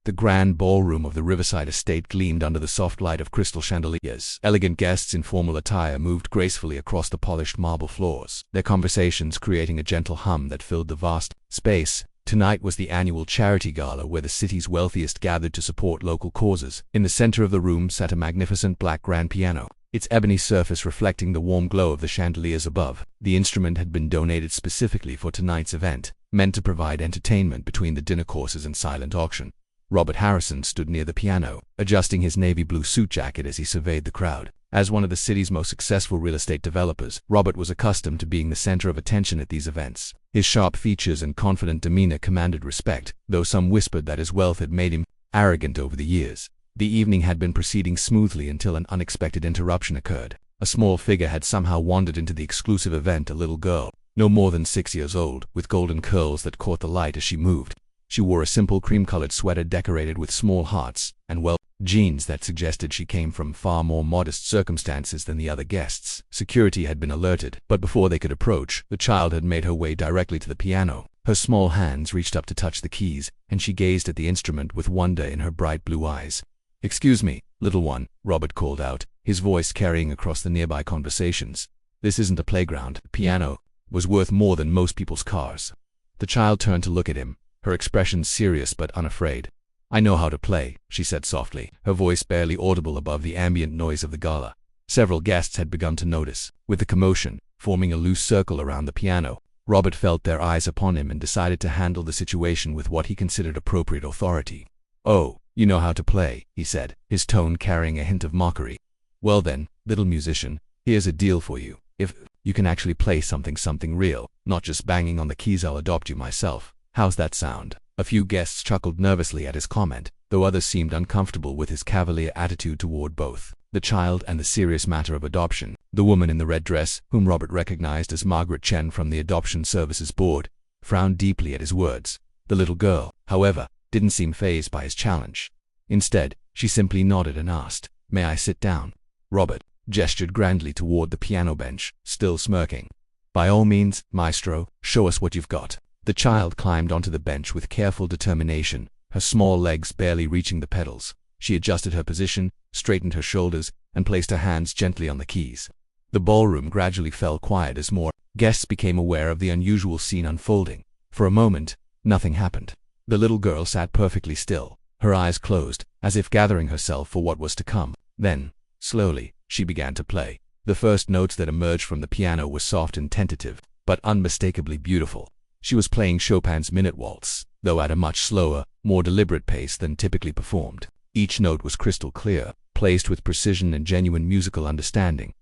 The grand ballroom of the riverside estate gleamed under the soft light of crystal chandeliers. Elegant guests in formal attire moved gracefully across the polished marble floors, their conversations creating a gentle hum that filled the vast space. Tonight was the annual charity gala where the city's wealthiest gathered to support local causes. In the center of the room sat a magnificent black grand piano, its ebony surface reflecting the warm glow of the chandeliers above. The instrument had been donated specifically for tonight's event, meant to provide entertainment between the dinner courses and silent auction. Robert Harrison stood near the piano, adjusting his navy blue suit jacket as he surveyed the crowd. As one of the city's most successful real estate developers, Robert was accustomed to being the center of attention at these events. His sharp features and confident demeanor commanded respect, though some whispered that his wealth had made him arrogant over the years. The evening had been proceeding smoothly until an unexpected interruption occurred. A small figure had somehow wandered into the exclusive event, a little girl, no more than 6 years old, with golden curls that caught the light as she moved. She wore a simple cream-colored sweater decorated with small hearts, and jeans that suggested she came from far more modest circumstances than the other guests. Security had been alerted, but before they could approach, the child had made her way directly to the piano. Her small hands reached up to touch the keys, and she gazed at the instrument with wonder in her bright blue eyes. "Excuse me, little one," Robert called out, his voice carrying across the nearby conversations. "This isn't a playground. The piano was worth more than most people's cars." The child turned to look at him, her expression serious but unafraid. "I know how to play," she said softly, her voice barely audible above the ambient noise of the gala. Several guests had begun to notice. With the commotion forming a loose circle around the piano, Robert felt their eyes upon him and decided to handle the situation with what he considered appropriate authority. "Oh, you know how to play," he said, his tone carrying a hint of mockery. "Well then, little musician, here's a deal for you. If you can actually play something real, not just banging on the keys, I'll adopt you myself. How's that sound?" A few guests chuckled nervously at his comment, though others seemed uncomfortable with his cavalier attitude toward both the child and the serious matter of adoption. The woman in the red dress, whom Robert recognized as Margaret Chen from the Adoption Services Board, frowned deeply at his words. The little girl, however, didn't seem fazed by his challenge. Instead, she simply nodded and asked, "May I sit down?" Robert gestured grandly toward the piano bench, still smirking. "By all means, maestro, show us what you've got." The child climbed onto the bench with careful determination, her small legs barely reaching the pedals. She adjusted her position, straightened her shoulders, and placed her hands gently on the keys. The ballroom gradually fell quiet as more guests became aware of the unusual scene unfolding. For a moment, nothing happened. The little girl sat perfectly still, her eyes closed, as if gathering herself for what was to come. Then, slowly, she began to play. The first notes that emerged from the piano were soft and tentative, but unmistakably beautiful. She was playing Chopin's Minute Waltz, though at a much slower, more deliberate pace than typically performed. Each note was crystal clear, placed with precision and genuine musical understanding.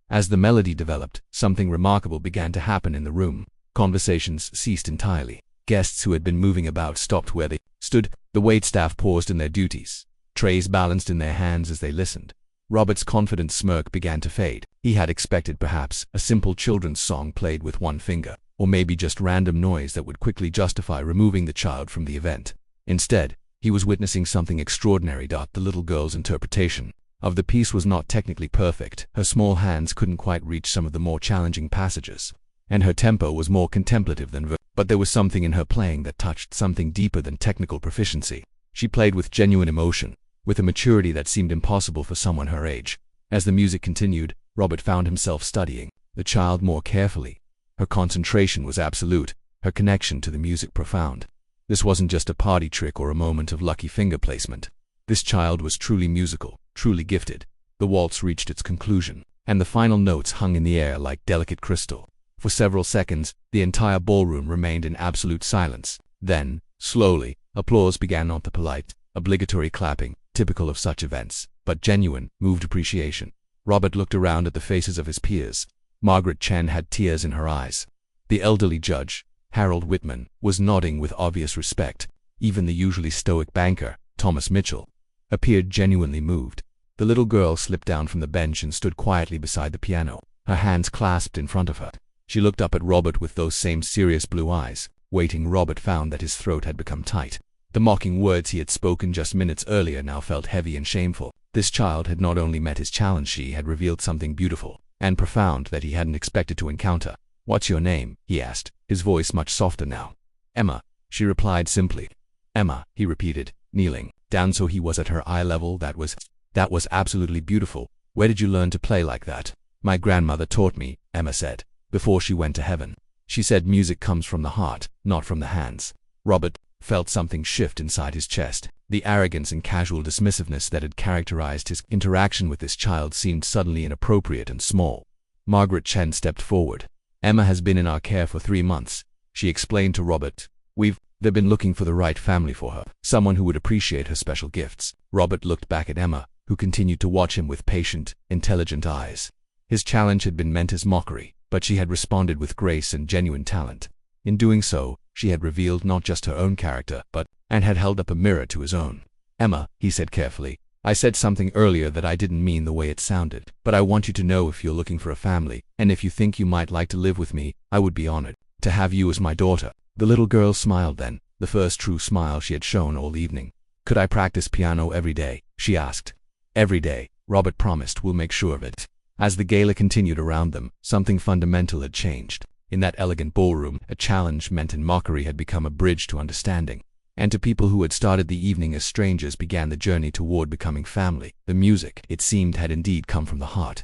As the melody developed, something remarkable began to happen in the room. Conversations ceased entirely. Guests who had been moving about stopped where they stood. The waitstaff paused in their duties, trays balanced in their hands as they listened. Robert's confident smirk began to fade. He had expected perhaps a simple children's song played with one finger, or maybe just random noise that would quickly justify removing the child from the event. Instead, he was witnessing something extraordinary. The little girl's interpretation of the piece was not technically perfect. Her small hands couldn't quite reach some of the more challenging passages, and her tempo was more contemplative than but there was something in her playing that touched something deeper than technical proficiency. She played with genuine emotion, with a maturity that seemed impossible for someone her age. As the music continued, Robert found himself studying the child more carefully. Her concentration was absolute, her connection to the music profound. This wasn't just a party trick or a moment of lucky finger placement. This child was truly musical, truly gifted. The waltz reached its conclusion, and the final notes hung in the air like delicate crystal. For several seconds, the entire ballroom remained in absolute silence. Then, slowly, applause began, not the polite, obligatory clapping, typical of such events, but genuine, moved appreciation. Robert looked around at the faces of his peers. Margaret Chen had tears in her eyes. The elderly judge, Harold Whitman, was nodding with obvious respect. Even the usually stoic banker, Thomas Mitchell, appeared genuinely moved. The little girl slipped down from the bench and stood quietly beside the piano, her hands clasped in front of her. She looked up at Robert with those same serious blue eyes. Waiting, Robert found that his throat had become tight. The mocking words he had spoken just minutes earlier now felt heavy and shameful. This child had not only met his challenge, she had revealed something beautiful and profound that he hadn't expected to encounter. "What's your name?" he asked, his voice much softer now. "Emma," she replied simply. "Emma," he repeated, kneeling down so he was at her eye level. That was absolutely beautiful. Where did you learn to play like that? My grandmother taught me, Emma said, before she went to heaven. She said music comes from the heart, not from the hands. Robert felt something shift inside his chest. The arrogance and casual dismissiveness that had characterized his interaction with this child seemed suddenly inappropriate and small. Margaret Chen stepped forward. Emma has been in our care for 3 months, she explained to Robert. They've been looking for the right family for her, someone who would appreciate her special gifts. Robert looked back at Emma, who continued to watch him with patient, intelligent eyes. His challenge had been meant as mockery, but she had responded with grace and genuine talent. In doing so, she had revealed not just her own character, and had held up a mirror to his own. Emma, he said carefully, I said something earlier that I didn't mean the way it sounded, but I want you to know if you're looking for a family, and if you think you might like to live with me, I would be honored to have you as my daughter. The little girl smiled then, the first true smile she had shown all evening. Could I practice piano every day? She asked. Every day, Robert promised. We'll make sure of it. As the gala continued around them, something fundamental had changed. In that elegant ballroom, a challenge meant in mockery had become a bridge to understanding. And to people who had started the evening as strangers began the journey toward becoming family. The music, it seemed, had indeed come from the heart.